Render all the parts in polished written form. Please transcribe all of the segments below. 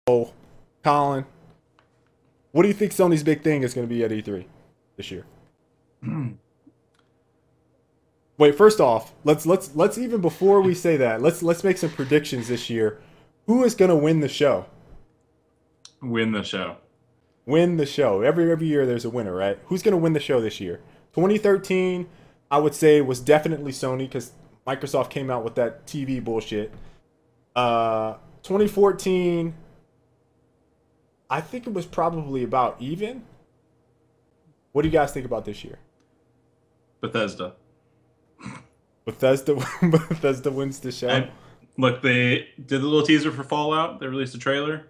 Oh, Colin, what do you think Sony's big thing is going to be at E3 this year? Wait, first off, let's even before we say that, let's make some predictions this year. Who is going to win the show? Win the show. Win the show. Every year there's a winner, right? Who's going to win the show this year? 2013, I would say was definitely Sony because Microsoft came out with that TV bullshit. 2014, I think it was probably about even. What do you guys think about this year? Bethesda. Bethesda Bethesda wins the show. And look, they did the little teaser for Fallout. They released a trailer.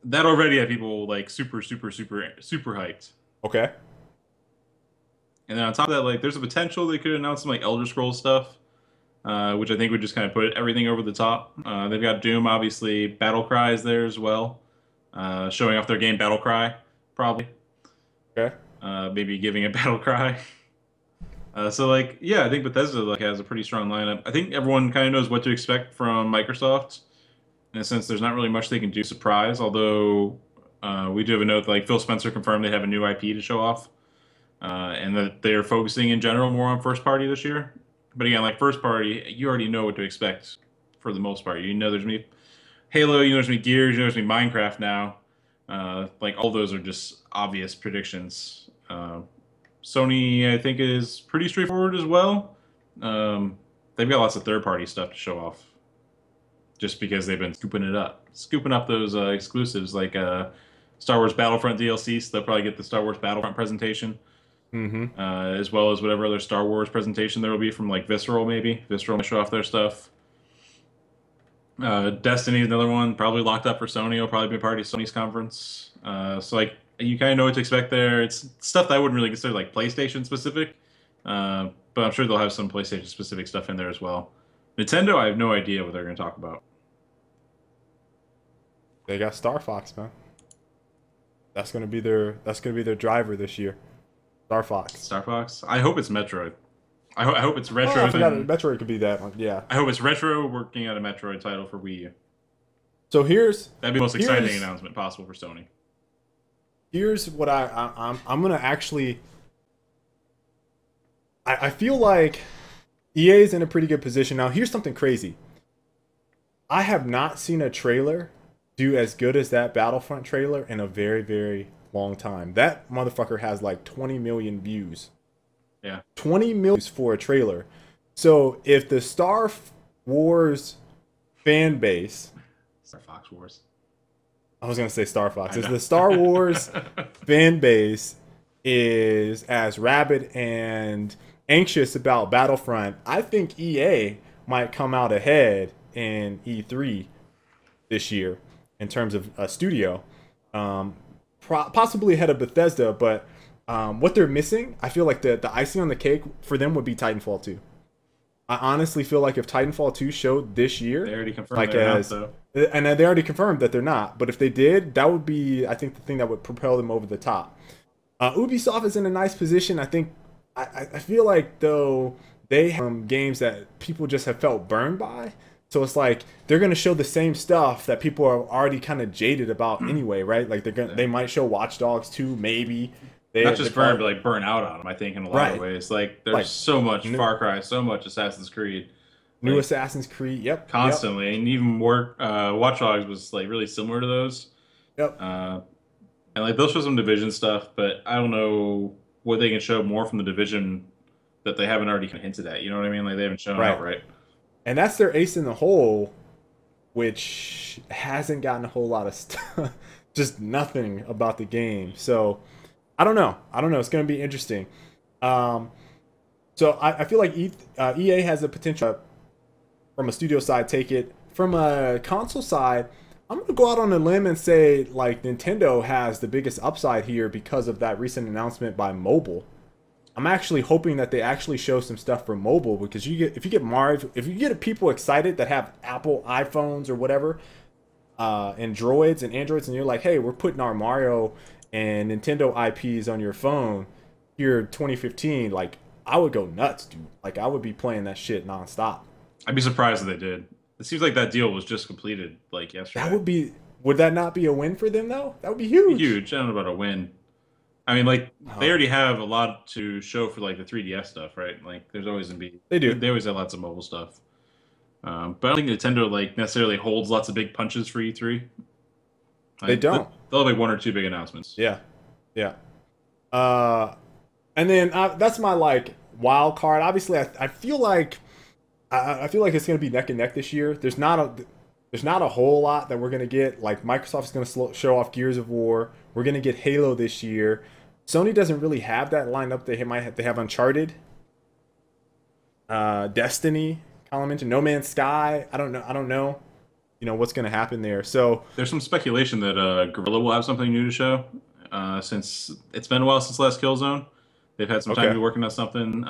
That already had people like super hyped. Okay. And then on top of that, like there's a potential they could announce some like Elder Scrolls stuff, which I think would just kind of put everything over the top. They've got Doom, obviously. Battle Cry is there as well, showing off their game Battle Cry, probably. Okay. Maybe giving a Battle Cry. So like, yeah, I think Bethesda like has a pretty strong lineup. I think everyone kind of knows what to expect from Microsoft. In a sense, there's not really much they can do surprise. Although we do have a note that, like Phil Spencer confirmed they have a new IP to show off, and that they're focusing in general more on first party this year. But again, like first party, you already know what to expect for the most part. You know there's gonna be Halo, you know there's gonna be Gears, you know there's gonna be Minecraft now. Like all those are just obvious predictions. Sony, I think, is pretty straightforward as well. They've got lots of third-party stuff to show off, just because they've been scooping up those exclusives like Star Wars Battlefront DLC. So they'll probably get the Star Wars Battlefront presentation, as well as whatever other Star Wars presentation there will be from like Visceral. Maybe Visceral might show off their stuff. Destiny is another one, probably locked up for Sony. It'll probably be a part of Sony's conference. So like you kind of know what to expect there. It's stuff that I wouldn't really consider like PlayStation specific, but I'm sure they'll have some PlayStation specific stuff in there as well. Nintendo, I have no idea what they're going to talk about. They got Star Fox, man. That's gonna be their driver this year. Star Fox. Star Fox. I hope it's Metroid. I hope it's retro. Oh, I forgot Metroid could be that one. Yeah. I hope it's retro working on a Metroid title for Wii U. So that'd be the most exciting announcement possible for Sony. Here's what I'm gonna actually. I feel like EA is in a pretty good position now. Here's something crazy. I have not seen a trailer do as good as that Battlefront trailer in a very long time. That motherfucker has like 20 million views. Yeah. 20 million for a trailer. So if the Star Wars fan base, Star Fox Wars. I was gonna say Star Fox. If the Star Wars fan base is as rabid and anxious about Battlefront, I think EA might come out ahead in E3 this year in terms of a studio, possibly ahead of Bethesda. But what they're missing, I feel like the icing on the cake for them would be Titanfall 2. I honestly feel like if Titanfall 2 showed this year, they already confirmed like and they already confirmed that they're not. But if they did, that would be, I think, the thing that would propel them over the top. Ubisoft is in a nice position. I think. I feel like though they have games that people just have felt burned by. So it's like they're gonna show the same stuff that people are already kind of jaded about anyway, right? Like they might show Watch Dogs 2, maybe. Not just burn, but like burn out on them. I think in a lot of ways, like there's so much Far Cry, so much Assassin's Creed, new Assassin's Creed, constantly, and even more. Watch Dogs was like really similar to those. And like they'll show some Division stuff, but I don't know what they can show more from the Division that they haven't already hinted at. You know what I mean? Like they haven't shown outright. And that's their ace in the hole, which hasn't gotten a whole lot of stuff. Just nothing about the game. So I don't know. It's going to be interesting. So I feel like EA has the potential from a studio side, take it. From a console side, I'm going to go out on a limb and say like Nintendo has the biggest upside here because of that recent announcement by mobile. I'm actually hoping that they actually show some stuff for mobile, because if you get people excited that have Apple iPhones or whatever, and droids and Androids, and you're like, hey, we're putting our Mario and Nintendo IPs on your phone here 2015, like I would go nuts, dude. Like I would be playing that shit nonstop. I'd be surprised if they did. It seems like that deal was just completed like yesterday. Would that not be a win for them though? That would be huge. Huge. I don't know about a win. I mean, like they Oh, already have a lot to show for like the 3DS stuff, right? Like there's always gonna be they do. they always have lots of mobile stuff. But I don't think Nintendo like necessarily holds lots of big punches for E3. They Like don't. they'll have like one or two big announcements. Yeah, yeah. Uh, and then that's my like wild card. Obviously, I feel like I feel like it's going to be neck and neck this year. There's not a whole lot that we're going to get. Like Microsoft's going to show off Gears of War. We're going to get Halo this year. Sony doesn't really have that lined up. They have Uncharted, Destiny, Colin mentioned No Man's Sky. I don't know. You know what's going to happen there. So There's some speculation that Gorilla will have something new to show. Since it's been a while since last Killzone, they've had some time to okay, be working on something.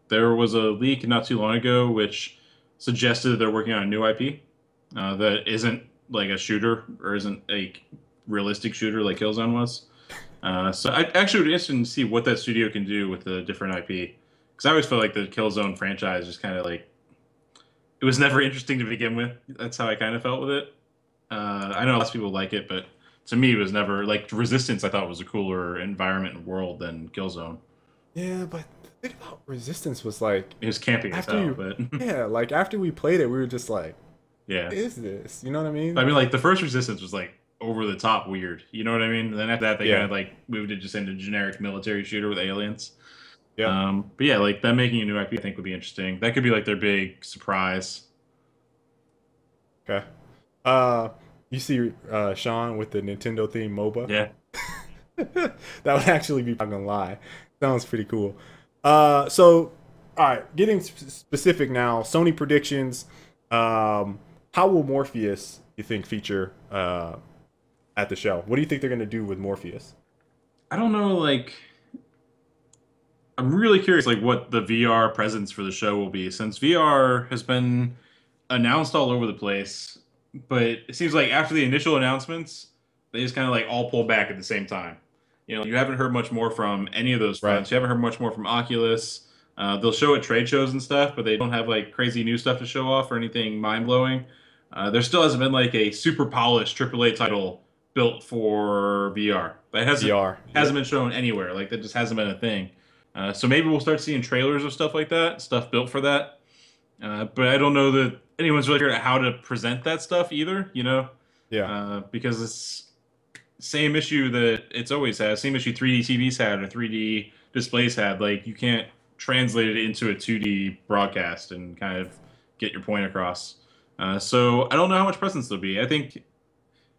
There was a leak not too long ago which suggested that they're working on a new IP that isn't like a shooter or isn't a realistic shooter like Killzone was. So I actually would be interested to see what that studio can do with a different IP. Because I always felt like the Killzone franchise just kind of like it was never interesting to begin with. That's how I kind of felt with it. I know lots of people like it, but to me, it was never like Resistance. I thought was a cooler environment and world than Killzone. yeah, but the thing about Resistance was like It was campy as after hell, you, but yeah, like after we played it, we were just like, yeah. what is this? You know what I I mean? mean, like the first Resistance was like over the top weird. You know what I mean? And then after that, they kind Yeah, of like moved it just into generic military shooter with aliens. yep. But yeah, like them making a new IP, I think would be interesting. That could be like their big surprise. Okay. Uh, you see Sean with the Nintendo theme MOBA? Yeah. That would actually be, I'm not gonna lie. Sounds pretty cool. So, all right, getting specific now. Sony predictions. How will Morpheus, you think, feature at the show? What do you think they're gonna do with Morpheus? I don't know, like I'm really curious like what the VR presence for the show will be since VR has been announced all over the place, but it seems like after the initial announcements, they just kind of like all pulled back at the same time. You know, you haven't heard much more from any of those Right. fronts. You haven't heard much more from Oculus. They'll show at trade shows and stuff, but they don't have like crazy new stuff to show off or anything mind blowing. There still hasn't been like a super polished AAA title built for VR. That VR. hasn't Yep. been shown anywhere. Like that just hasn't been a thing. So maybe we'll start seeing trailers of stuff like that, stuff built for that. But I don't know that anyone's really figured out how to present that stuff either. You know, Yeah. because it's same issue that it's always had, same issue 3D TVs had or 3D displays had. Like you can't translate it into a 2D broadcast and kind of get your point across. So I don't know how much presence there'll be. I think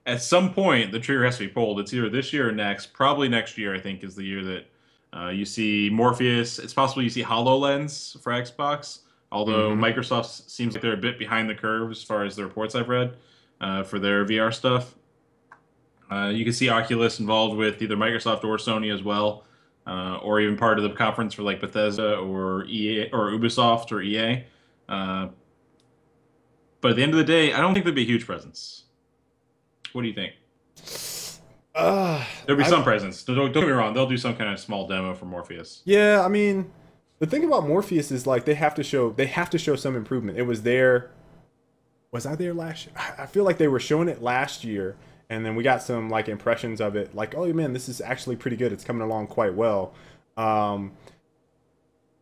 at some point the trigger has to be pulled. It's either this year or next. Probably next year, I think, is the year that you see Morpheus. It's possible you see HoloLens for Xbox. Although Mm-hmm. Microsoft seems like they're a bit behind the curve as far as the reports I've read for their VR stuff. You can see Oculus involved with either Microsoft or Sony as well, or even part of the conference for like Bethesda or EA or Ubisoft or EA. Uh, but at the end of the day, I don't think there'd be a huge presence. What do you think? Uh, There'll be I some presence. Don't get me wrong. They'll do some kind of small demo for Morpheus. Yeah, I mean, the thing about Morpheus is like they have to show some improvement. It was there. Was I there last year? I feel like they were showing it last year, and then we got some like impressions of it. Like, oh man, this is actually pretty good. It's coming along quite well. Um,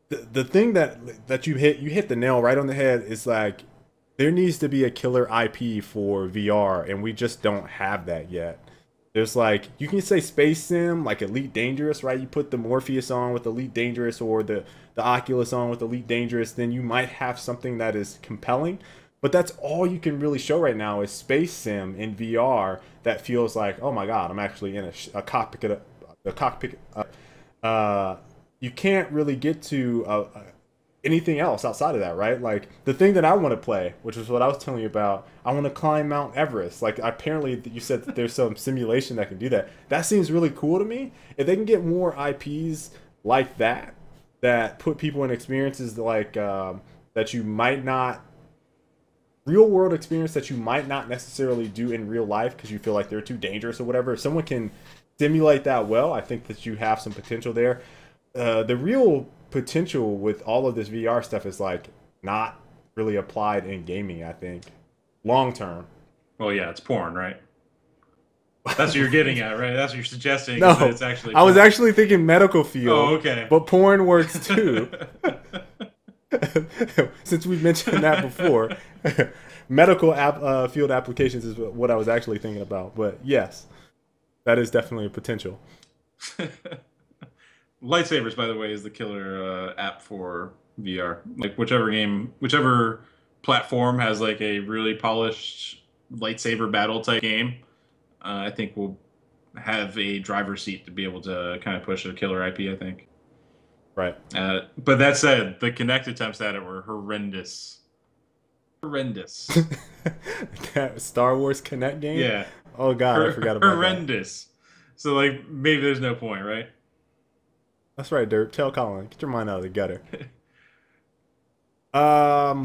the thing that you hit the nail right on the head is like there needs to be a killer IP for VR, and we just don't have that yet. There's like you can say Space Sim, like Elite Dangerous, right? You put the Morpheus on with Elite Dangerous or the Oculus on with Elite Dangerous, then you might have something that is compelling. But that's all you can really show right now is Space Sim in VR that feels like, oh my god, I'm actually in a cockpit. A cockpit. You can't really get to anything else outside of that, right? Like the thing that I want to play, which is what I was telling you about, I want to climb Mount Everest. Like apparently you said that there's some simulation that can do that. That seems really cool to me. If they can get more IPs like that, that put people in experiences like that you might not, real world experience that you might not necessarily do in real life because you feel like they're too dangerous or whatever. If someone can simulate that well, I think that you have some potential there. The real potential with all of this VR stuff is like not really applied in gaming, I think, long term. Well, yeah, it's porn, right? That's what you're getting at, right? That's what you're suggesting. No, is that it's actually I was porn. actually thinking medical field. Oh, okay. But porn works too. Since we mentioned that before, medical field applications is what I was actually thinking about. But yes, that is definitely a potential. Lightsabers, by the way, is the killer app for VR. Like whichever platform has like a really polished lightsaber battle type game, I think will have a driver's seat to be able to kind of push a killer IP. I think. Right. But that said, the Kinect attempts at it were horrendous. Horrendous. That Star Wars Kinect game? Yeah. Oh god, I forgot about horrendous. So like maybe there's no point, right? That's right, Dirk. Tell Colin, get your mind out of the gutter. I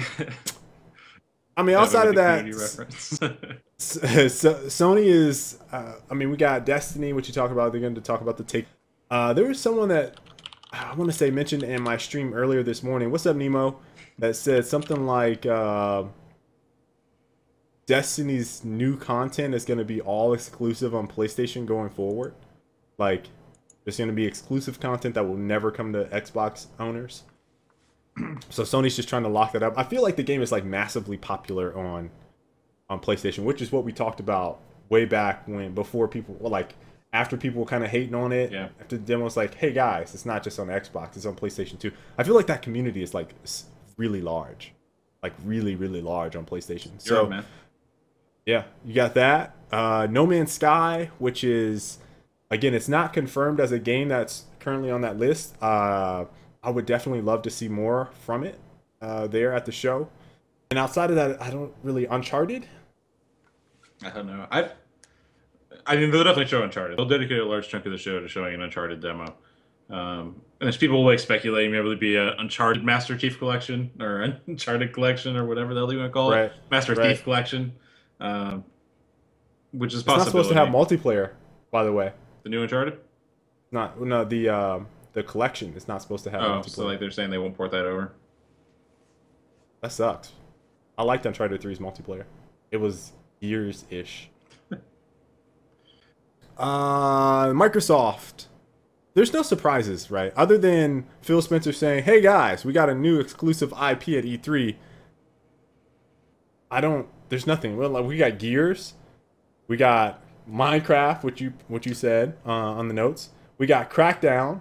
mean, outside of that, Sony is. I mean, we got Destiny, which you talk about. They're going to talk about the take. There was someone that I want to say mentioned in my stream earlier this morning. What's up, Nemo? That said something like Destiny's new content is going to be all exclusive on PlayStation going forward. Like, there's going to be exclusive content that will never come to Xbox owners. So Sony's just trying to lock that up. I feel like the game is like massively popular on PlayStation, which is what we talked about way back when, before people, well, like after people were kind of hating on it. Yeah. After the demo's like, hey guys, it's not just on Xbox, it's on PlayStation too. I feel like that community is like really large, like really, really large on PlayStation. You're right, man. Yeah, you got that. No Man's Sky, which is, again, it's not confirmed as a game that's currently on that list. I would definitely love to see more from it there at the show. And outside of that, I don't really... Uncharted? I don't know. I mean, they'll definitely show Uncharted. They'll dedicate a large chunk of the show to showing an Uncharted demo. And there's people like speculating maybe it'll be an Uncharted Master Chief Collection or an Uncharted Collection or whatever the hell you want to call it. Master Thief Collection. Which is possible. It's not supposed to have multiplayer, by the way. The new Uncharted? No, the collection is not supposed to have multiplayer. So like they're saying they won't port that over? That sucks. I liked Uncharted 3's multiplayer. It was years-ish. Microsoft. There's no surprises, right? Other than Phil Spencer saying, hey guys, we got a new exclusive IP at E3. There's nothing. We got Gears. We got Minecraft, which you said on the notes. We got Crackdown.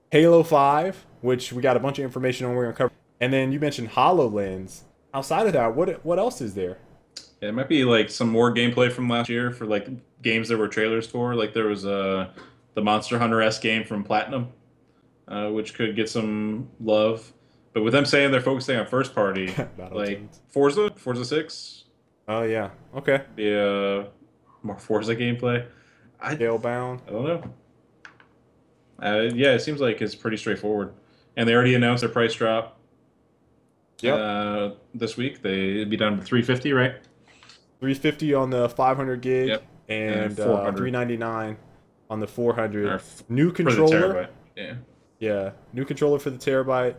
Halo 5, which we got a bunch of information on we're going to cover. And then you mentioned HoloLens. Outside of that, what else is there? Yeah, it might be like some more gameplay from last year for like games there were trailers for. Like there was the Monster Hunter-esque game from Platinum, which could get some love. But with them saying they're focusing on first party, like Forza 6. Oh yeah, okay. The more Forza gameplay. Scalebound. I don't know. Yeah, it seems like it's pretty straightforward. And they already announced their price drop. Yep. This week it'd be down to $350, right? $350 on the 500 gig. Yep. And $399 on the 400. New controller. controller. For the terabyte. Yeah. New controller for the terabyte.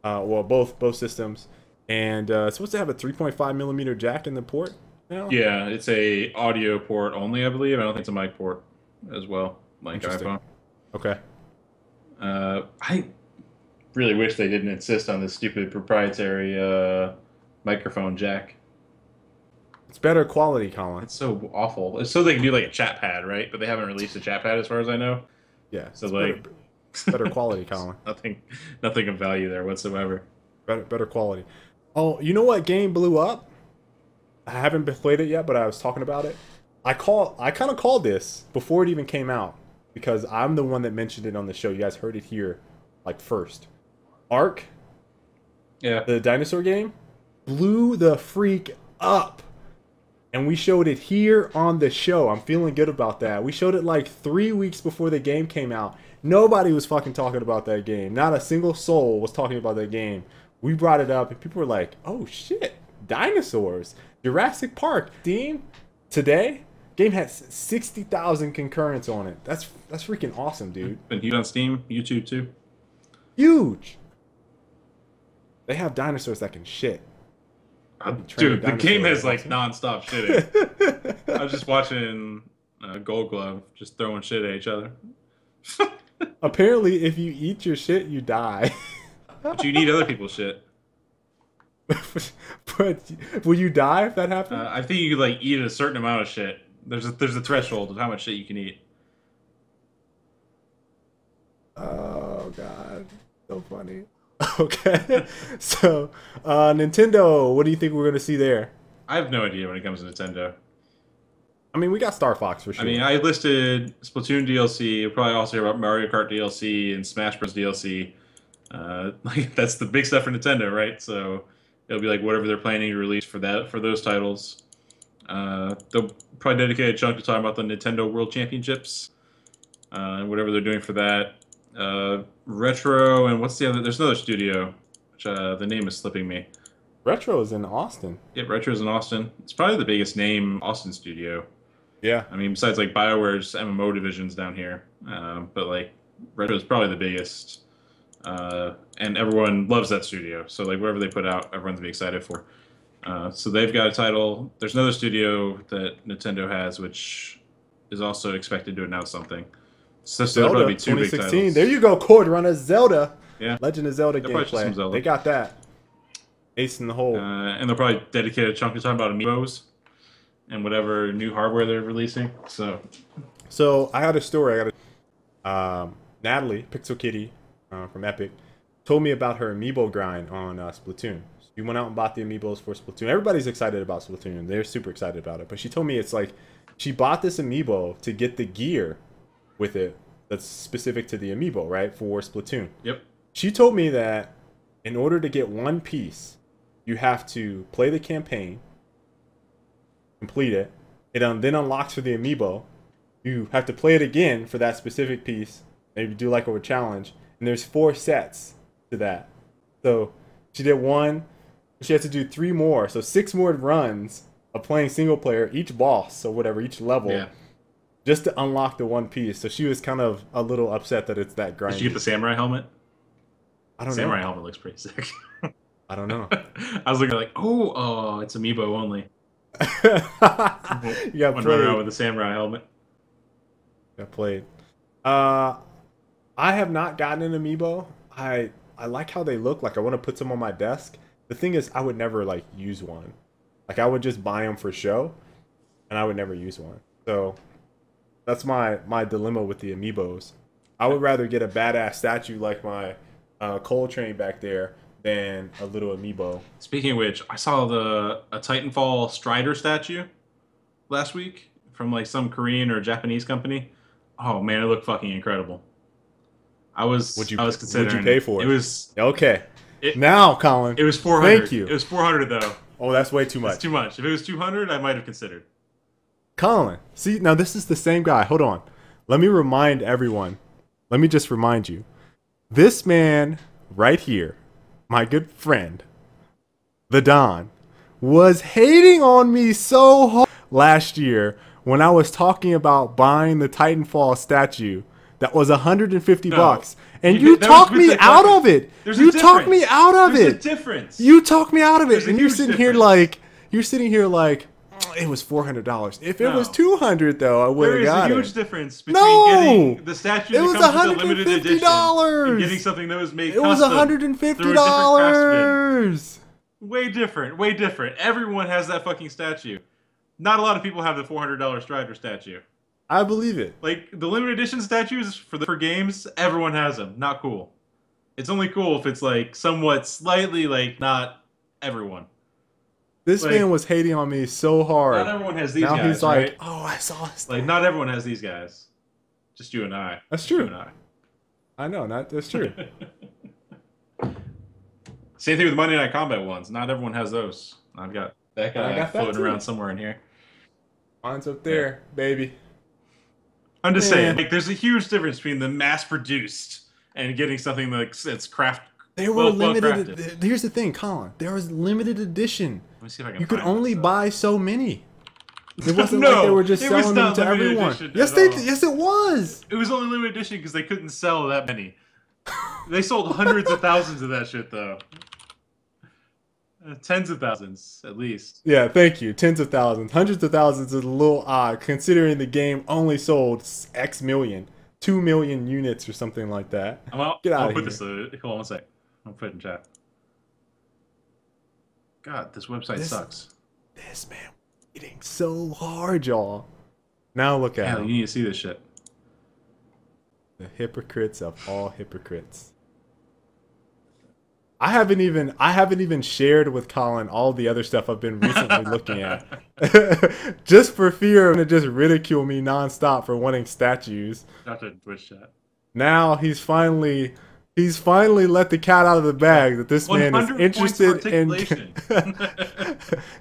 Well, both systems. And it's supposed to have a 3.5 millimeter jack in the port now. Yeah, it's a audio port only, I believe. I don't think it's a mic port as well, like iPhone. Okay. I really wish they didn't insist on this stupid proprietary microphone jack. It's better quality, Colin. It's so awful. It's so they can do like a chat pad, right? But they haven't released a chat pad as far as I know. Yeah. So like better quality, Colin. Nothing of value there whatsoever. Better quality. Oh, you know what game blew up? I haven't played it yet, but I was talking about it. I kind of called this before it even came out because I'm the one that mentioned it on the show. You guys heard it here, like first. Ark. Yeah. The dinosaur game blew the freak up. And we showed it here on the show. I'm feeling good about that. We showed it like 3 weeks before the game came out. Nobody was fucking talking about that game. Not a single soul was talking about that game. We brought it up and people were like, oh shit, dinosaurs. Jurassic Park. Steam, today, game had 60,000 concurrents on it. That's freaking awesome, dude. Been huge on Steam, YouTube too. Huge. They have dinosaurs that can shit. Dude, the game has like non-stop shitting. I was just watching Gold Glove, just throwing shit at each other. Apparently, if you eat your shit, you die. But you need other people's shit. But will you die if that happens? I think you could like eat a certain amount of shit. There's a threshold of how much shit you can eat. Oh god, so funny. Okay, so Nintendo, what do you think we're gonna see there? I have no idea when it comes to Nintendo. I mean, we got Star Fox for sure. I mean, I listed Splatoon DLC. We'll probably also hear about Mario Kart DLC and Smash Bros DLC. Like that's the big stuff for Nintendo, right? So it'll be like whatever they're planning to release for those titles. They'll probably dedicate a chunk to talking about the Nintendo World Championships and whatever they're doing for that. Retro and what's the other? There's another studio, which the name is slipping me. Retro is in Austin. Yeah, Retro's in Austin. It's probably the biggest name Austin studio. Yeah. I mean, besides like BioWare's MMO divisions down here, but like Retro's probably the biggest, and everyone loves that studio. So like whatever they put out, everyone's be excited for. So they've got a title. There's another studio that Nintendo has, which is also expected to announce something. So there'll probably be two big 2016. titles. There you go, Cord Runner Zelda. Yeah, Legend of Zelda They'll probably show some gameplay. Zelda. They got that. Ace in the hole. And they'll probably dedicate a chunk to talking about Amiibos and whatever new hardware they're releasing. So I had a story. Natalie, Pixel Kitty from Epic, told me about her Amiibo grind on Splatoon. She went out and bought the Amiibos for Splatoon. Everybody's excited about Splatoon. They're super excited about it. But she told me it's like she bought this Amiibo to get the gear with it that's specific to the Amiibo, right, for Splatoon. Yep. She told me that in order to get one piece, you have to play the campaign, complete it. It then unlocks for the Amiibo. You have to play it again for that specific piece. Maybe do like a challenge. And there's 4 sets to that. So she did 1. She has to do 3 more. So 6 more runs of playing single player, each boss or whatever, each level. Yeah. Just to unlock the one piece. So she was kind of a little upset that it's that grindy. Did you get the samurai helmet? I don't know. Samurai helmet looks pretty sick. I don't know. I was looking like, oh, it's Amiibo only. You got One played. running around with a samurai helmet. Got played. I have not gotten an Amiibo. I like how they look. Like I want to put some on my desk. The thing is, I would never like use one. Like I would just buy them for show, and I would never use one. So that's my dilemma with the Amiibos. I would rather get a badass statue like my Coltrane back there than a little Amiibo. Speaking of which, I saw a Titanfall Strider statue last week from like some Korean or Japanese company. Oh man, it looked fucking incredible. I was considering. Would you pay for it? It was okay. Now, Colin. It was 400. Thank you. It was 400 though. Oh, that's way too much. It's too much. If it was 200, I might have considered. Colin, see, now this is the same guy. Hold on. Let me remind everyone. Let me just remind you. This man right here, my good friend, the Don, was hating on me so hard last year when I was talking about buying the Titanfall statue that was $150. And you talked me out of it. You talked me out of it. There's a difference. You talked me out of it. And you're huge sitting here like, it was $400. If it was $200 though, I would have got it. There is a huge difference between getting the statue that comes with the limited edition and getting something that was made custom. It was $150. Way different. Way different. Everyone has that fucking statue. Not a lot of people have the $400 Strider statue. I believe it. Like the limited edition statues for games, everyone has them. Not cool. It's only cool if it's like somewhat slightly like not everyone. This man was hating on me so hard. Not everyone has these now guys. Now he's like, right? oh, I saw this. Like not everyone has these guys. Just you and I. That's true. You and I know. That's true. Same thing with Monday Night Combat ones. Not everyone has those. I've got that guy floating around somewhere in here. Mine's up there, baby. I'm just saying, like, there's a huge difference between the mass-produced and getting something that's craft. They were limited. Here's the thing, Colin. There was limited edition. Let me see if I can. You could only buy so many. It wasn't like they were just selling them to everyone. Yes, it was. It was only limited edition because they couldn't sell that many. They sold hundreds of thousands of that shit, though. Tens of thousands, at least. Yeah, thank you. Tens of thousands. Hundreds of thousands is a little odd considering the game only sold X million. 2 million units or something like that. Get out I'll of put here. this. Hold on one sec. I'll put it in chat. God, this website sucks. This man eating so hard, y'all. Now look at Hell, him. you need to see this shit. The hypocrites of all hypocrites. I haven't even shared with Colin all the other stuff I've been recently looking at. Just for fear of him to just ridicule me nonstop for wanting statues. Not to Twitch chat. Now he's finally let the cat out of the bag that this man is interested in.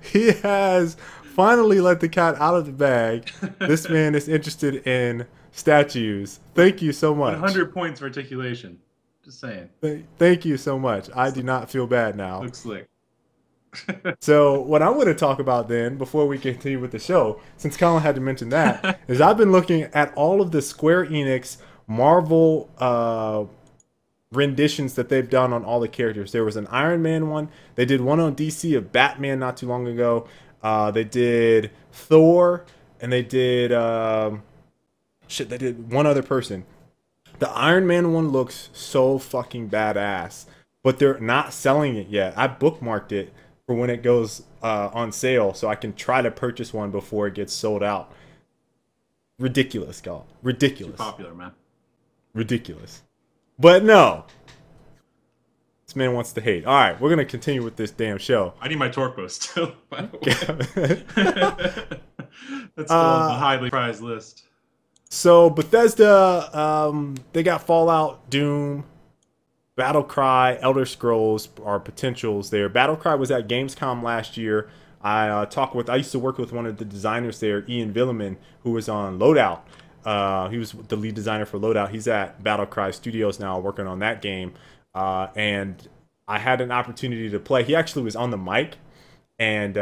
He has finally let the cat out of the bag. This man is interested in statues. Thank you so much. 100 points for articulation. Just saying. Thank you so much. I do not feel bad now. Looks slick. So what I want to talk about then, before we continue with the show, since Colin had to mention that, is I've been looking at all of the Square Enix Marvel renditions that they've done on all the characters. There was an Iron Man one. They did one on DC of Batman not too long ago. They did Thor, and they did they did one other person. The Iron Man one looks so fucking badass, but they're not selling it yet. I bookmarked it for when it goes on sale, so I can try to purchase one before it gets sold out. Ridiculous, y'all. Ridiculous. Too popular, man. Ridiculous. But no. This man wants to hate. All right, we're going to continue with this damn show. I need my torque boost still, by the way. That's still on the highly prized list. So Bethesda, they got Fallout, Doom, Battlecry, Elder Scrolls are potentials there. Battlecry was at Gamescom last year. I used to work with one of the designers there, Ian Villeman, who was on Loadout. He was the lead designer for Loadout. He's at Battlecry Studios now working on that game. And I had an opportunity to play. He actually was on the mic, and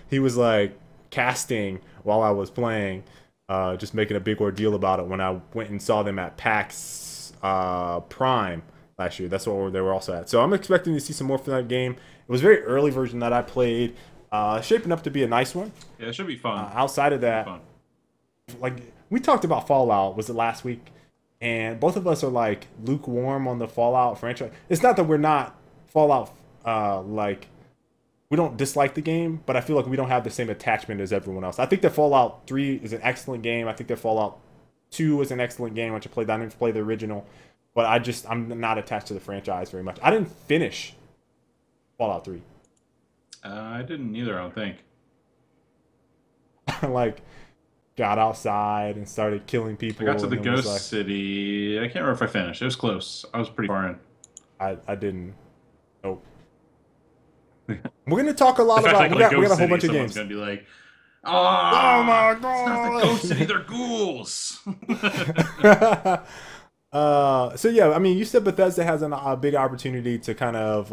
he was like casting while I was playing, just making a big ordeal about it when I went and saw them at PAX Prime last year. That's what they were also at. So I'm expecting to see some more from that game. It was a very early version that I played. Shaping up to be a nice one. Yeah, it should be fun. Outside of that, like we talked about Fallout, was it last week? And both of us are like lukewarm on the Fallout franchise. It's not that we're not Fallout, like we don't dislike the game, but I feel like we don't have the same attachment as everyone else. I think that Fallout 3 is an excellent game. I think that Fallout 2 is an excellent game. I didn't even play the original, but I'm not attached to the franchise very much. I didn't finish Fallout 3. I didn't either, I don't think. Like, got outside and started killing people. I got to the Ghost City. I can't remember if I finished. It was close. I was pretty far in. I didn't. Nope. We're gonna talk a lot about. We got a whole bunch of games. Gonna be like, oh my god! It's not the Ghost City. They're ghouls. So yeah, I mean, you said Bethesda has a big opportunity to kind of,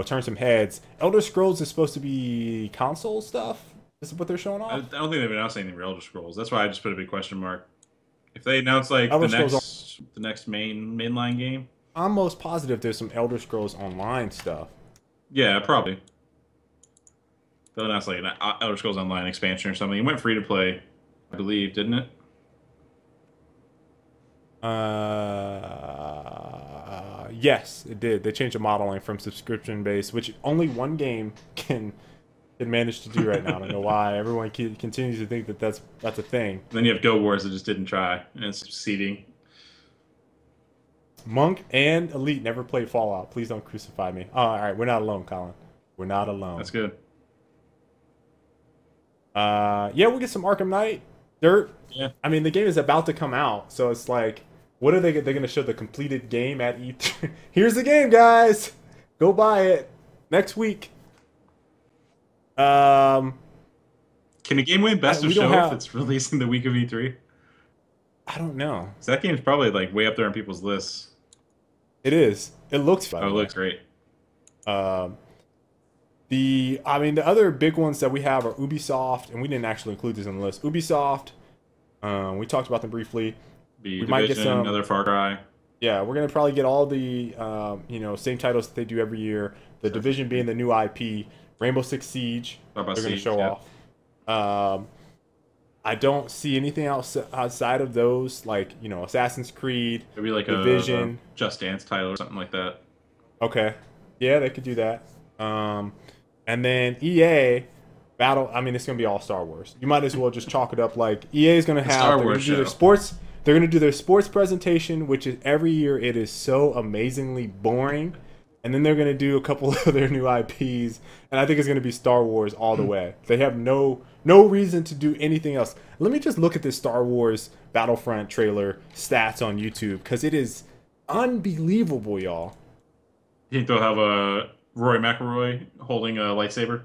turn some heads. Elder Scrolls is supposed to be console stuff. This is what they're showing off. I don't think they've announced anything for Elder Scrolls. That's why I just put a big question mark. If they announce like the next mainline game, I'm most positive there's some Elder Scrolls Online stuff. Yeah, probably. They'll announce like an Elder Scrolls Online expansion or something. It went free to play, I believe, didn't it? Yes, it did. They changed the modeling from subscription based, which only one game can manage to do right now. I don't know why everyone continues to think that that's a thing. Then you have Go Wars that just didn't try, and it's succeeding. Monk and Elite never played Fallout. Please don't crucify me. Oh, all right, we're not alone, Colin. We're not alone. That's good. Yeah, we'll get some Arkham Knight. Dirt. Yeah. I mean, the game is about to come out, so it's like, what are they're going to show the completed game at E3? Here's the game, guys. Go buy it next week. Can a game win Best of Show if it's releasing the week of E3? I don't know. So that game's probably like way up there on people's lists. It is. It looks fun. Oh, it looks great. The other big ones that we have are Ubisoft, and we didn't actually include this on the list. Ubisoft, we talked about them briefly. We might get some another Far Cry. Yeah, we're gonna probably get all the you know, same titles that they do every year. The Division being the new IP, Rainbow Six Siege. Rainbow They're gonna Siege, show yeah. off. I don't see anything else outside of those, like, you know, Assassin's Creed, Maybe like a Division. Just Dance title or something like that. Okay, yeah, they could do that. And then EA Battle. I mean, it's gonna be all Star Wars. You might as well just chalk it up like EA is gonna The have. Star They're Wars gonna do their show. sports. They're gonna do their sports presentation, which is every year. It is so amazingly boring. And then they're gonna do a couple of their new IPs, and I think it's gonna be Star Wars all the way. They have no reason to do anything else. Let me just look at this Star Wars Battlefront trailer stats on YouTube because it is unbelievable, y'all. You think they'll have a Roy McIlroy holding a lightsaber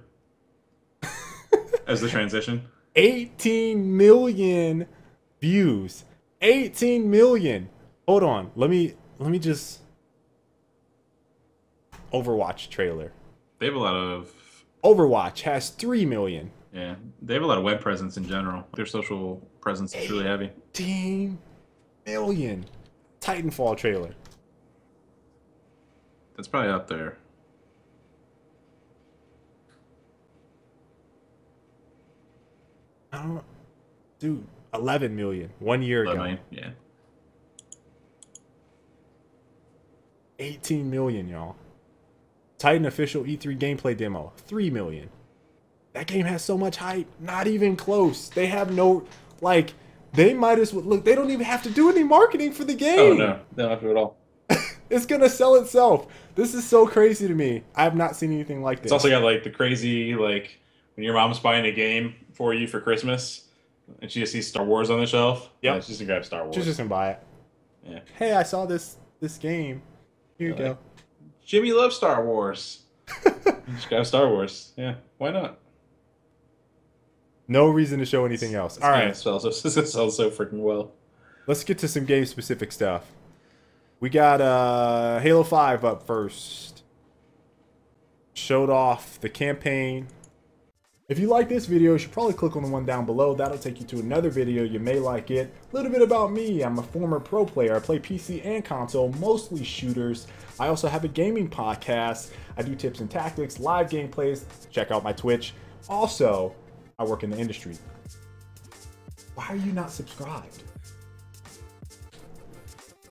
as the transition? 18 million views. 18 million. Hold on. Let me just Overwatch trailer. They have a lot of Overwatch has 3 million. yeah. They have a lot of web presence in general. Their social presence is really heavy. 18 million. Titanfall trailer. That's probably up there. I don't, dude. 11 million 1 year ago. 11 million, yeah. 18 million, y'all. Titan official E3 gameplay demo. 3 million. That game has so much hype. Not even close. They have no, like, they might as well, look, they don't even have to do any marketing for the game. Oh no, they don't have to at all. It's gonna sell itself. This is so crazy to me. I have not seen anything like this. It's also got like the crazy, like when your mom's buying a game for you for Christmas and she just sees Star Wars on the shelf. Yep. Yeah, she's gonna grab Star Wars. She's just gonna buy it. Yeah. Hey, I saw this game. Here you go. Jimmy loves Star Wars. Just grab Star Wars. Yeah, why not? No reason to show anything else. All right, It sells so freaking well. let's get to some game specific stuff. We got Halo 5 up first. Showed off the campaign. If you like this video, you should probably click on the one down below. That'll take you to another video. You may like it. A little bit about me. I'm a former pro player. I play PC and console, mostly shooters. I also have a gaming podcast. I do tips and tactics, live gameplays. Check out my Twitch. Also, I work in the industry. Why are you not subscribed?